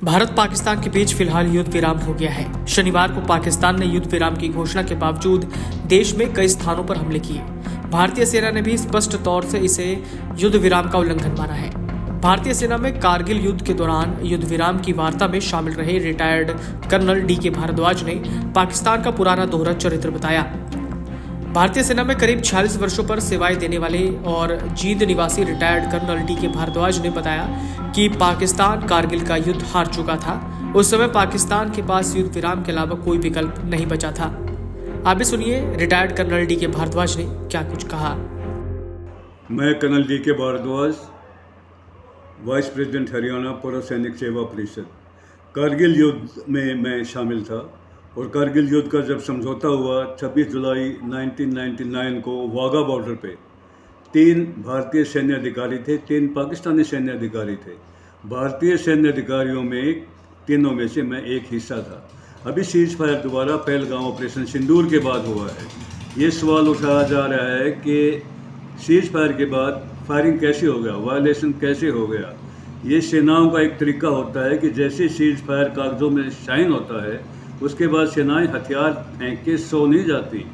भारत पाकिस्तान के बीच फिलहाल युद्ध विराम हो गया है। शनिवार को पाकिस्तान ने युद्ध विराम की घोषणा के बावजूद देश में कई स्थानों पर हमले किए। भारतीय सेना ने भी स्पष्ट तौर से इसे युद्ध विराम का उल्लंघन माना है। भारतीय सेना में कारगिल युद्ध के दौरान युद्ध विराम की वार्ता में शामिल रहे रिटायर्ड कर्नल डी.के. भारद्वाज ने पाकिस्तान का पुराना दोहरा चरित्र बताया। भारतीय सेना में करीब 46 वर्षों पर सेवाएं देने वाले और जींद निवासी रिटायर्ड कर्नल डी.के. भारद्वाज ने बताया कि पाकिस्तान कारगिल का युद्ध हार चुका था। उस समय पाकिस्तान के पास युद्ध विराम के अलावा कोई विकल्प नहीं बचा था। आप भी सुनिए रिटायर्ड कर्नल डी.के. भारद्वाज ने क्या कुछ कहा। मैं colonel D K. Bhardwaj, vice president Haryana पूर्व सैनिक सेवा परिषद। कारगिल युद्ध में मैं शामिल था और कारगिल युद्ध का जब समझौता हुआ 26 जुलाई 1999 को वाघा बॉर्डर पे 3 भारतीय सैन्य अधिकारी थे, 3 पाकिस्तानी सैन्य अधिकारी थे। भारतीय सैन्य अधिकारियों में तीनों में से मैं एक हिस्सा था। अभी सीज फायर दोबारा पहलगाम ऑपरेशन सिंदूर के बाद हुआ है। ये सवाल उठाया जा रहा है कि सीज फायर के बाद फायरिंग कैसे हो गया, वायलेशन कैसे हो गया। ये सेनाओं का एक तरीका होता है कि जैसे सीज फायर कागजों में साइन होता है उसके बाद सेनाएं हथियार फेंक के सो नहीं जाती।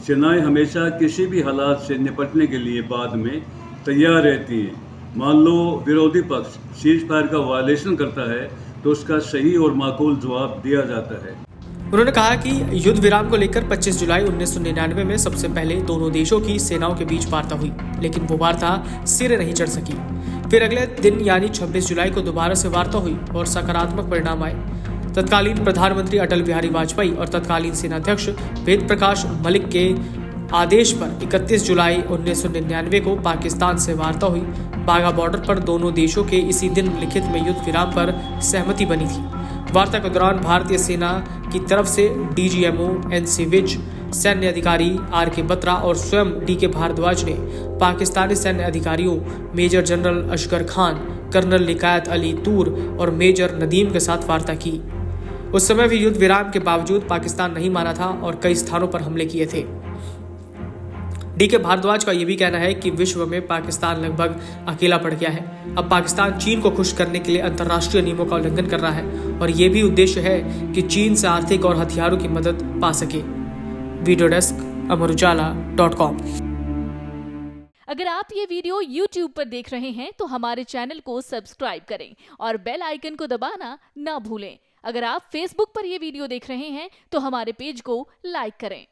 सेनाएं हमेशा किसी भी हालात से निपटने के लिए बाद में तैयार रहती हैं। मान लो विरोधी पक्ष सीज फायर का वायलेशन करता है तो उसका सही और माकूल जवाब दिया जाता है। उन्होंने कहा कि युद्ध विराम को लेकर 25 जुलाई 1999 में सबसे पहले दोनों देशों की सेनाओं के बीच वार्ता हुई, लेकिन वो वार्ता सिरे नहीं चढ़ सकी। फिर अगले दिन यानी 26 जुलाई को दोबारा से वार्ता हुई और सकारात्मक परिणाम आए। तत्कालीन प्रधानमंत्री अटल बिहारी वाजपेयी और तत्कालीन सेनाध्यक्ष वेद प्रकाश मलिक के आदेश पर 31 जुलाई 1999 को पाकिस्तान से वार्ता हुई। बाघा बॉर्डर पर दोनों देशों के इसी दिन लिखित में युद्ध विराम पर सहमति बनी थी। वार्ता के दौरान भारतीय सेना की तरफ से डीजीएमओ एन.सी. विज, सैन्य अधिकारी आर.के. बत्रा और स्वयं डी.के. भारद्वाज ने पाकिस्तानी सैन्य अधिकारियों major general Asghar Khan, colonel Liaquat Ali Toor और मेजर नदीम के साथ वार्ता की। उस समय भी युद्ध विराम के बावजूद पाकिस्तान नहीं माना था और कई स्थानों पर हमले किए थे। डी.के. भारद्वाज का यह भी कहना है कि विश्व में पाकिस्तान लगभग अकेला पड़ गया है। अब पाकिस्तान चीन को खुश करने के लिए अंतर्राष्ट्रीय नियमों का उल्लंघन कर रहा है और ये भी उद्देश्य है कि चीन से आर्थिक और हथियारों की मदद पा सके। Video desk amarujala.com। अगर आप ये वीडियो YouTube पर देख रहे हैं तो हमारे चैनल को सब्सक्राइब करें और बेल आइकन को दबाना ना भूलें। अगर आप Facebook पर ये वीडियो देख रहे हैं तो हमारे पेज को लाइक करें।